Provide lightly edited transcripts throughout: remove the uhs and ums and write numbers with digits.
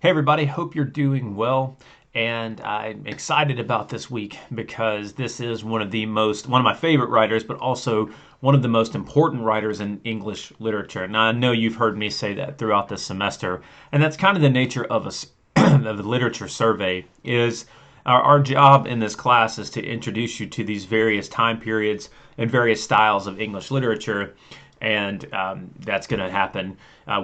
Hey everybody, hope you're doing well. And I'm excited about this week because this is one of my favorite writers, but also one of the most important writers in English literature. Now, I know you've heard me say that throughout this semester, and that's kind of the nature of of the literature survey. Is our job in this class is to introduce you to these various time periods and various styles of English literature, and that's going to happen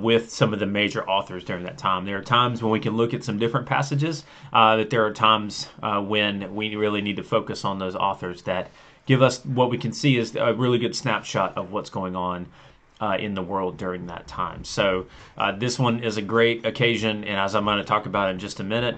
with some of the major authors during that time. There are times when we can look at some different passages, but there are times when we really need to focus on those authors that give us what we can see is a really good snapshot of what's going on in the world during that time. So this one is a great occasion, and as I'm going to talk about in just a minute,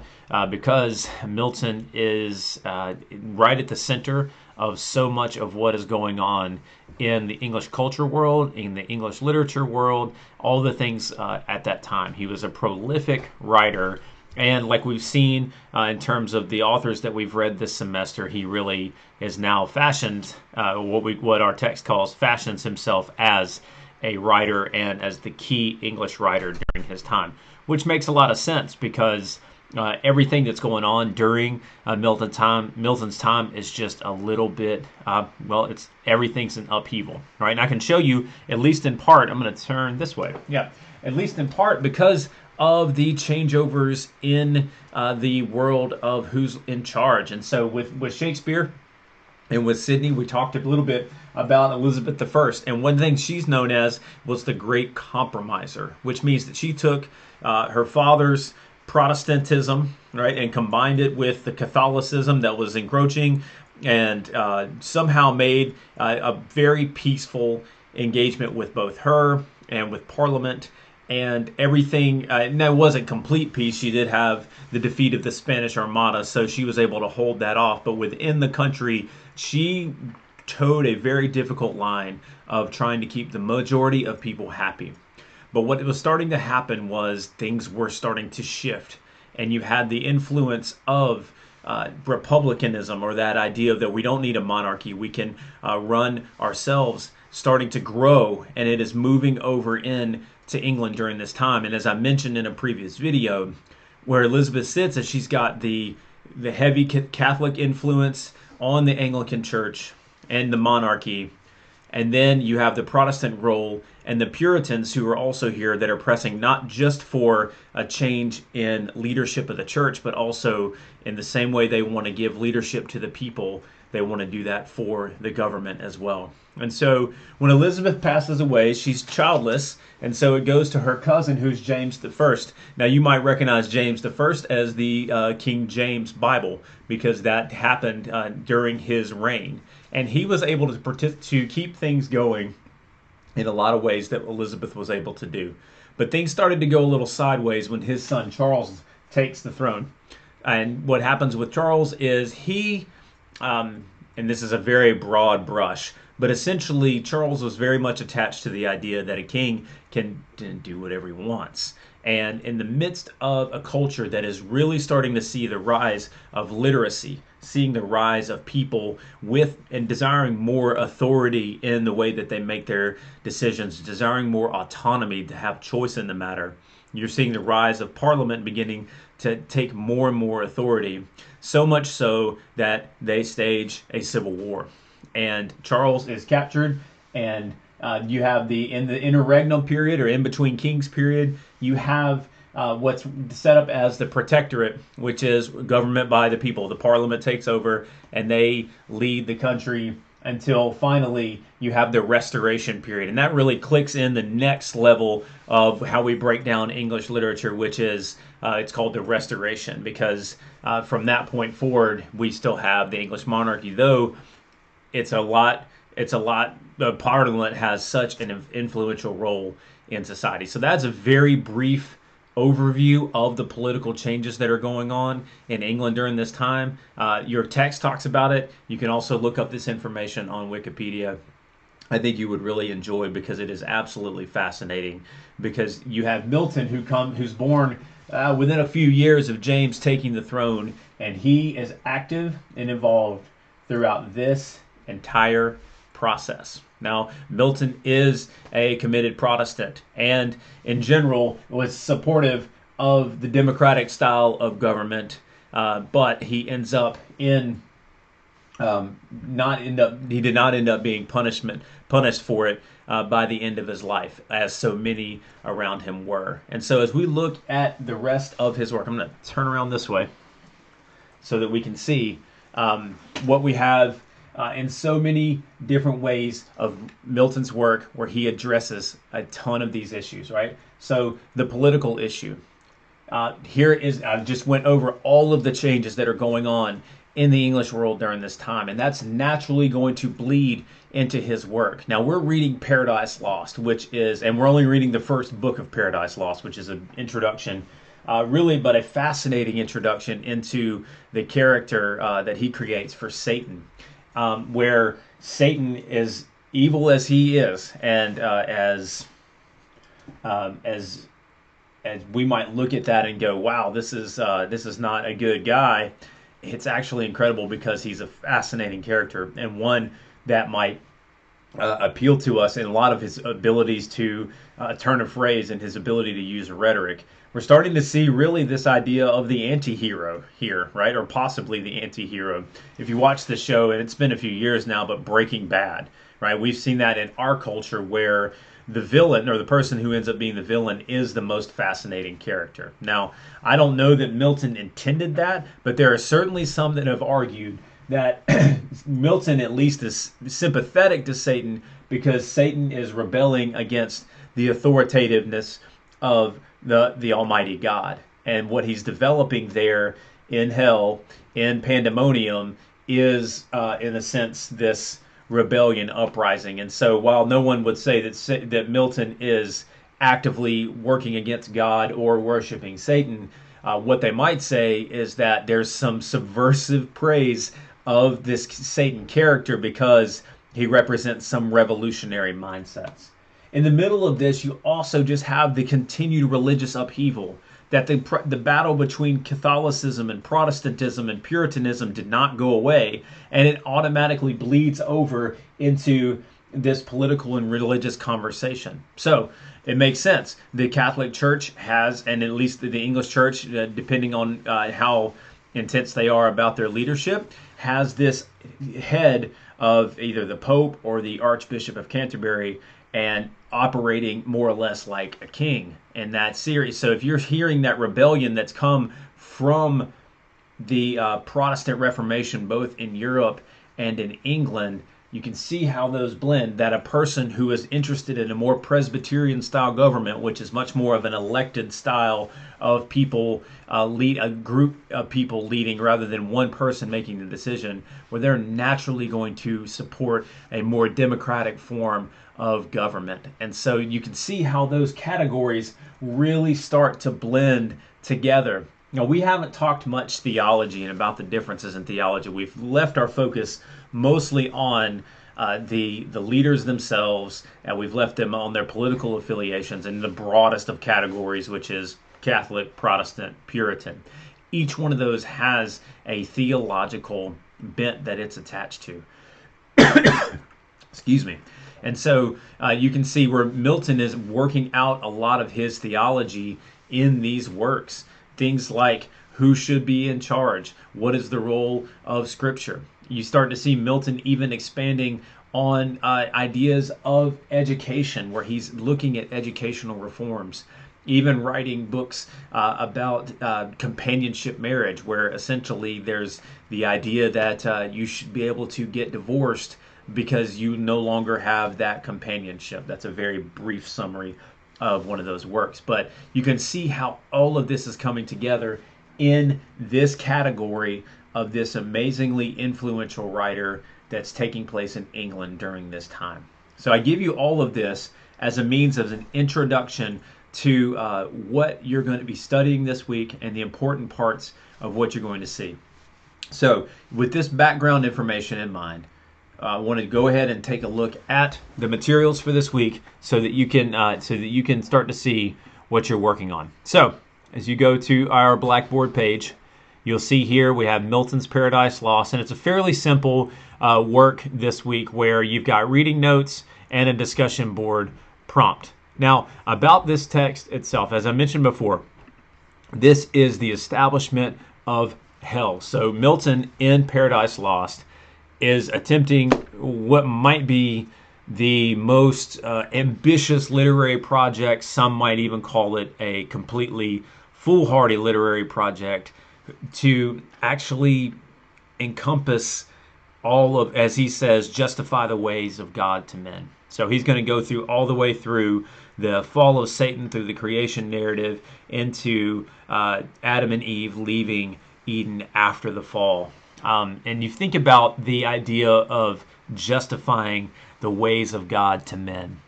because Milton is right at the center of so much of what is going on in the English culture world, in the English literature world, all the things at that time. He was a prolific writer, and like we've seen in terms of the authors that we've read this semester, he really is now fashioned, what our text calls fashions himself as a writer and as the key English writer during his time, which makes a lot of sense because everything that's going on during Milton's time is just a little bit, it's everything's an upheaval, right? And I can show you, at least in part, I'm going to turn this way. Yeah, at least in part because of the changeovers in the world of who's in charge. And so with Shakespeare, and with Sidney, we talked a little bit about Elizabeth I. And one thing she's known as was the Great Compromiser, which means that she took her father's Protestantism, right, and combined it with the Catholicism that was encroaching, and somehow made a very peaceful engagement with both her and with Parliament and everything. And that wasn't complete peace. She did have the defeat of the Spanish Armada, so she was able to hold that off. But within the country, she towed a very difficult line of trying to keep the majority of people happy. But what was starting to happen was things were starting to shift, and you had the influence of republicanism, or that idea that we don't need a monarchy, we can run ourselves, starting to grow, and it is moving over in to England during this time. And as I mentioned in a previous video, where Elizabeth sits, is she's got the heavy Catholic influence on the Anglican Church and the monarchy, and then you have the Protestant role and the Puritans who are also here that are pressing not just for a change in leadership of the church, but also in the same way they want to give leadership to the people, they want to do that for the government as well. And so when Elizabeth passes away, she's childless, and so it goes to her cousin, who's James I. Now, you might recognize James I as the King James Bible, because that happened during his reign. And he was able to keep things going in a lot of ways that Elizabeth was able to do. But things started to go a little sideways when his son Charles takes the throne. And what happens with Charles is and this is a very broad brush, but essentially Charles was very much attached to the idea that a king can do whatever he wants. And in the midst of a culture that is really starting to see the rise of literacy, seeing the rise of people with and desiring more authority in the way that they make their decisions, desiring more autonomy to have choice in the matter, you're seeing the rise of Parliament beginning to take more and more authority, so much so that they stage a civil war. And Charles is captured, and you have in the interregnum period, or in between kings period, you have what's set up as the protectorate, which is government by the people. The Parliament takes over, and they lead the country until finally you have the Restoration period. And that really clicks in the next level of how we break down English literature, which is it's called the Restoration, because from that point forward, we still have the English monarchy, though it's a lot. The Parliament has such an influential role in society. So that's a very brief overview of the political changes that are going on in England during this time. Your text talks about it. You can also look up this information on Wikipedia. I think you would really enjoy, because it is absolutely fascinating, because you have Milton who's born within a few years of James taking the throne, and he is active and involved throughout this entire process. Now, Milton is a committed Protestant, and in general was supportive of the democratic style of government, but he ends up in not end up he did not end up being punished for it by the end of his life, as so many around him were. And so as we look at the rest of his work, I'm going to turn around this way so that we can see what we have in so many different ways of Milton's work, where he addresses a ton of these issues, right? So the political issue. Here is, I just went over all of the changes that are going on in the English world during this time, and that's naturally going to bleed into his work. Now we're reading Paradise Lost, which is, and we're only reading the first book of Paradise Lost, which is an introduction, really, but a fascinating introduction into the character that he creates for Satan, where Satan is evil as he is, and as we might look at that and go, wow, this is not a good guy. It's actually incredible because he's a fascinating character, and one that might appeal to us in a lot of his abilities to turn a phrase and his ability to use rhetoric. We're starting to see really this idea of the anti-hero here, right? Or possibly the anti-hero. If you watch the show, and it's been a few years now, but Breaking Bad, right? We've seen that in our culture, where the villain, or the person who ends up being the villain, is the most fascinating character. Now, I don't know that Milton intended that, but there are certainly some that have argued that Milton at least is sympathetic to Satan because Satan is rebelling against the authoritativeness of the Almighty God. And what he's developing there in hell, in Pandemonium, is, in a sense, this rebellion uprising. And so while no one would say that Milton is actively working against God or worshiping Satan, what they might say is that there's some subversive praise of this Satan character because he represents some revolutionary mindsets. In the middle of this, you also just have the continued religious upheaval, that the battle between Catholicism and Protestantism and Puritanism did not go away, and it automatically bleeds over into this political and religious conversation. So it makes sense. The Catholic Church has, and at least the English Church, depending on how intense they are about their leadership, has this head of either the Pope or the Archbishop of Canterbury, and operating more or less like a king in that series. So if you're hearing that rebellion that's come from the Protestant Reformation, both in Europe and in England, you can see how those blend, that a person who is interested in a more Presbyterian style government, which is much more of an elected style of people, lead a group of people leading rather than one person making the decision, where they're naturally going to support a more democratic form of government. And so you can see how those categories really start to blend together. Now, we haven't talked much theology and about the differences in theology. We've left our focus mostly on the leaders themselves, and we've left them on their political affiliations in the broadest of categories, which is Catholic, Protestant, Puritan. Each one of those has a theological bent that it's attached to. Excuse me. And so you can see where Milton is working out a lot of his theology in these works. Things like who should be in charge, what is the role of Scripture. You start to see Milton even expanding on ideas of education, where he's looking at educational reforms, even writing books about companionship marriage, where essentially there's the idea that you should be able to get divorced because you no longer have that companionship. That's a very brief summary of one of those works. But you can see how all of this is coming together in this category of this amazingly influential writer that's taking place in England during this time. So I give you all of this as a means of an introduction to what you're going to be studying this week and the important parts of what you're going to see. So with this background information in mind, I want to go ahead and take a look at the materials for this week so that you can start to see what you're working on. So as you go to our Blackboard page, you'll see here we have Milton's Paradise Lost, and it's a fairly simple work this week where you've got reading notes and a discussion board prompt. Now, about this text itself, as I mentioned before, This is the establishment of hell. So Milton in Paradise Lost is attempting what might be the most ambitious literary project. Some might even call it a completely foolhardy literary project to actually encompass all of, as he says, justify the ways of God to men. So he's going to go through all the way through the fall of Satan, through the creation narrative, into Adam and Eve leaving Eden after the fall. And you think about the idea of justifying the ways of God to men.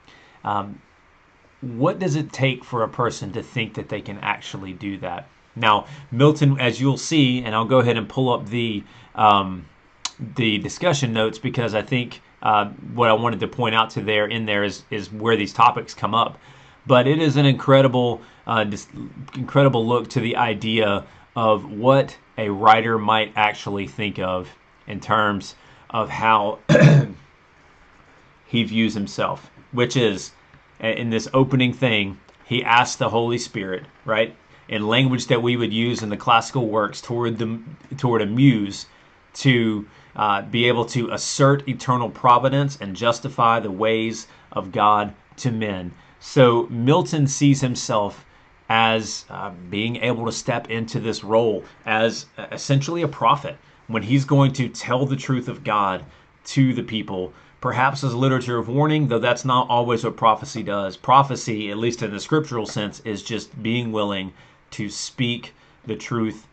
What does it take for a person to think that they can actually do that? Now, Milton, as you'll see, and I'll go ahead and pull up the discussion notes, because I think what I wanted to point out to there in there is where these topics come up. But it is an incredible look to the idea of what a writer might actually think of in terms of how he views himself, which is in this opening thing, he asks the Holy Spirit, right, in language that we would use in the classical works toward a muse, to be able to assert eternal providence and justify the ways of God to men. So Milton sees himself as being able to step into this role as essentially a prophet, when he's going to tell the truth of God to the people, perhaps as literature of warning, though that's not always what prophecy does. Prophecy, at least in the scriptural sense, is just being willing to speak the truth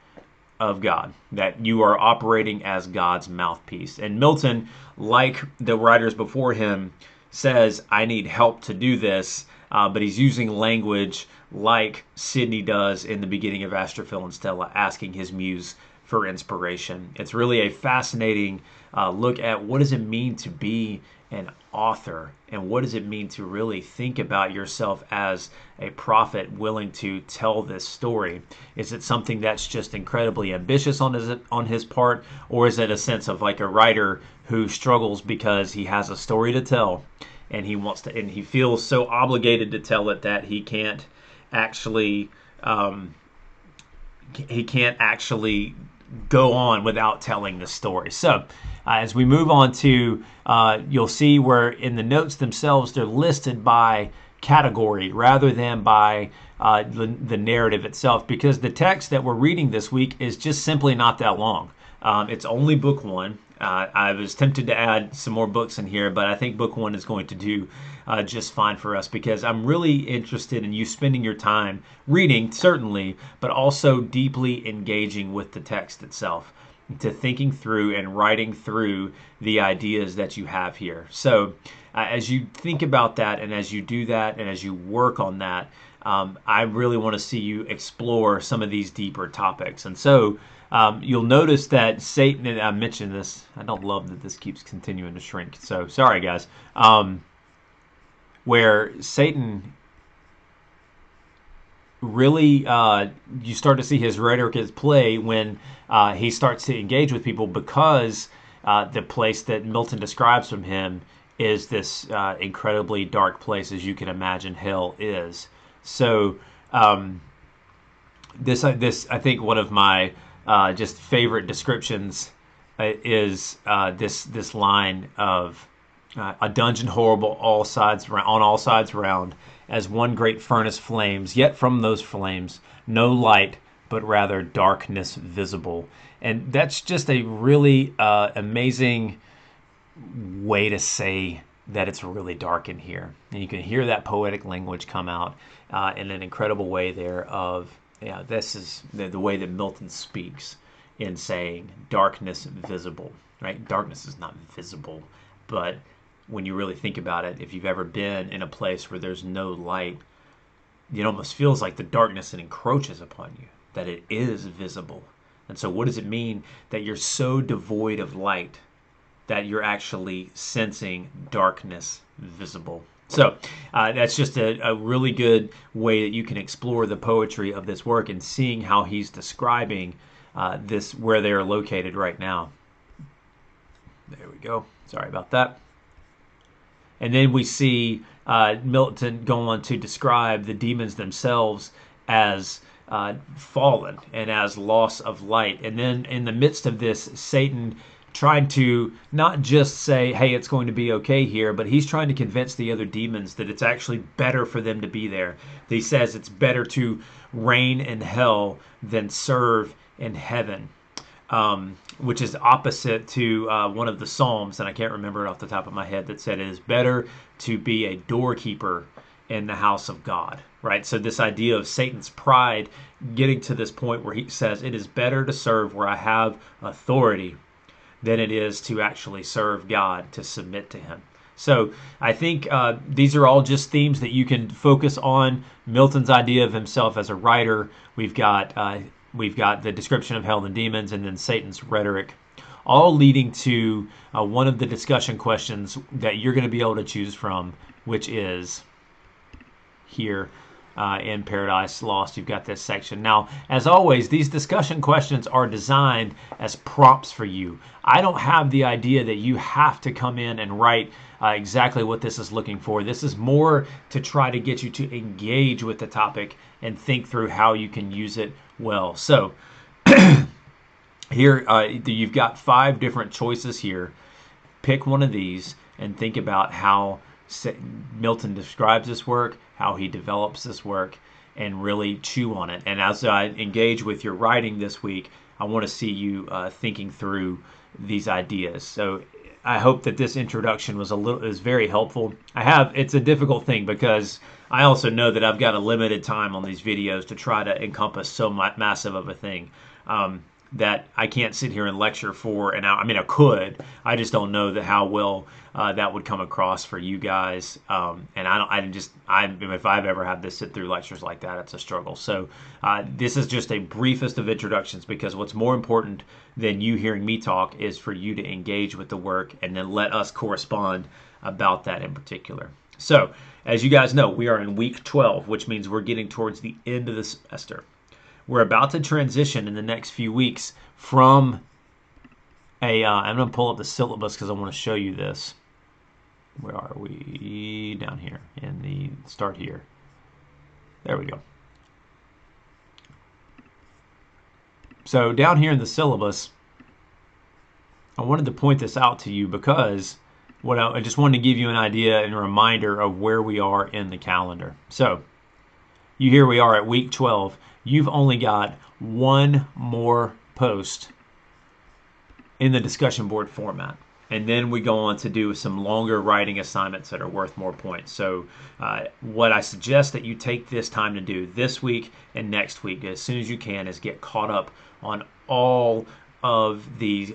of God, that you are operating as God's mouthpiece. And Milton, like the writers before him, says, I need help to do this, but he's using language like Sidney does in the beginning of Astrophil and Stella, asking his muse for inspiration. It's really a fascinating look at what does it mean to be an author, and what does it mean to really think about yourself as a prophet willing to tell this story. Is it something that's just incredibly ambitious on his part, or is it a sense of like a writer who struggles because he has a story to tell and he feels so obligated to tell it that he can't actually go on without telling the story. So as we move on to, you'll see where in the notes themselves, they're listed by category rather than by the narrative itself, because the text that we're reading this week is just simply not that long. It's only book one. I was tempted to add some more books in here, but I think book one is going to do just fine for us, because I'm really interested in you spending your time reading, certainly, but also deeply engaging with the text itself, to thinking through and writing through the ideas that you have here. So as you think about that, and as you do that, and as you work on that, I really want to see you explore some of these deeper topics. And so you'll notice that Satan, and I mentioned this, I don't love that this keeps continuing to shrink, so sorry guys, where Satan really, you start to see his rhetoric at play when he starts to engage with people, because the place that Milton describes from him is this incredibly dark place, as you can imagine hell is. So this I think one of my just favorite descriptions is this line of a dungeon horrible on all sides round, as one great furnace flames, yet from those flames no light, but rather darkness visible. And that's just a really amazing way to say that it's really dark in here. And you can hear that poetic language come out in an incredible way there of, this is the way that Milton speaks in saying darkness visible, right? Darkness is not visible, but when you really think about it, if you've ever been in a place where there's no light, it almost feels like the darkness that encroaches upon you, that it is visible. And so what does it mean that you're so devoid of light that you're actually sensing darkness visible? So that's just a really good way that you can explore the poetry of this work and seeing how he's describing this, where they are located right now. There we go. Sorry about that. And then we see Milton go on to describe the demons themselves as fallen and as loss of light. And then in the midst of this, Satan trying to not just say, hey, it's going to be okay here, but he's trying to convince the other demons that it's actually better for them to be there. He says it's better to reign in hell than serve in heaven, which is opposite to one of the Psalms, and I can't remember it off the top of my head, that said it is better to be a doorkeeper in the house of God, right? So this idea of Satan's pride getting to this point where he says it is better to serve where I have authority than it is to actually serve God, to submit to him. So I think these are all just themes that you can focus on. Milton's idea of himself as a writer. We've got the description of hell and demons, and then Satan's rhetoric, all leading to one of the discussion questions that you're going to be able to choose from, which is here in Paradise Lost. You've got this section. Now, as always, these discussion questions are designed as prompts for you. I don't have the idea that you have to come in and write exactly what this is looking for. This is more to try to get you to engage with the topic and think through how you can use it well. So here you've got 5 different choices here. Pick one of these and think about how Milton describes this work, how he develops this work, and really chew on it. And as I engage with your writing this week, I want to see you thinking through these ideas. So I hope that this introduction is very helpful. It's a difficult thing because I also know that I've got a limited time on these videos to try to encompass so massive of a thing. That I can't sit here and lecture for an hour. I mean, I could. I just don't know how well that would come across for you guys. And if I've ever had to sit through lectures like that, it's a struggle. So this is just a briefest of introductions, because what's more important than you hearing me talk is for you to engage with the work and then let us correspond about that in particular. So as you guys know, we are in week 12, which means we're getting towards the end of the semester. We're about to transition in the next few weeks from I'm going to pull up the syllabus because I want to show you this. Where are we? Down here in the start here. There we go. So down here in the syllabus, I wanted to point this out to you because I just wanted to give you an idea and a reminder of where we are in the calendar. So here we are at week 12. You've only got one more post in the discussion board format. And then we go on to do some longer writing assignments that are worth more points. So what I suggest that you take this time to do this week and next week as soon as you can is get caught up on all of the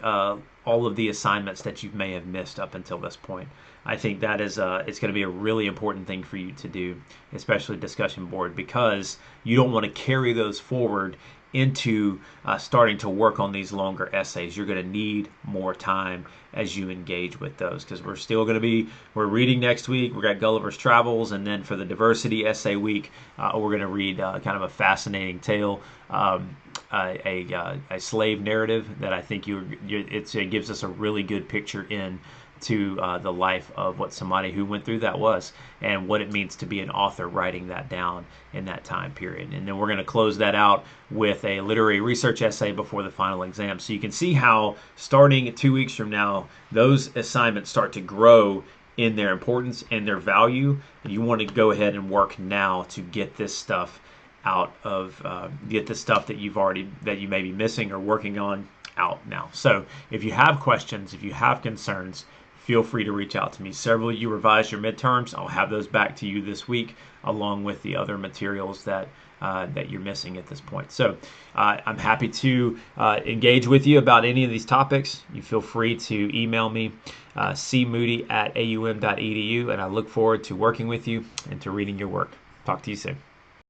assignments that you may have missed up until this point. I think that is it's going to be a really important thing for you to do, especially discussion board, because you don't want to carry those forward into starting to work on these longer essays. You're going to need more time as you engage with those, because we're reading next week. We've got Gulliver's Travels, and then for the diversity essay week, we're going to read kind of a fascinating tale, a slave narrative that I think it gives us a really good picture to the life of what somebody who went through that was, and what it means to be an author writing that down in that time period. And then we're going to close that out with a literary research essay before the final exam. So you can see how starting 2 weeks from now, those assignments start to grow in their importance and their value. And you want to go ahead and work now to get this stuff out of, get the stuff that you may be missing or working on out now. So if you have questions, if you have concerns, feel free to reach out to me. Several of you revised your midterms. I'll have those back to you this week, along with the other materials that you're missing at this point. So I'm happy to engage with you about any of these topics. You feel free to email me, cmoody@aum.edu, and I look forward to working with you and to reading your work. Talk to you soon.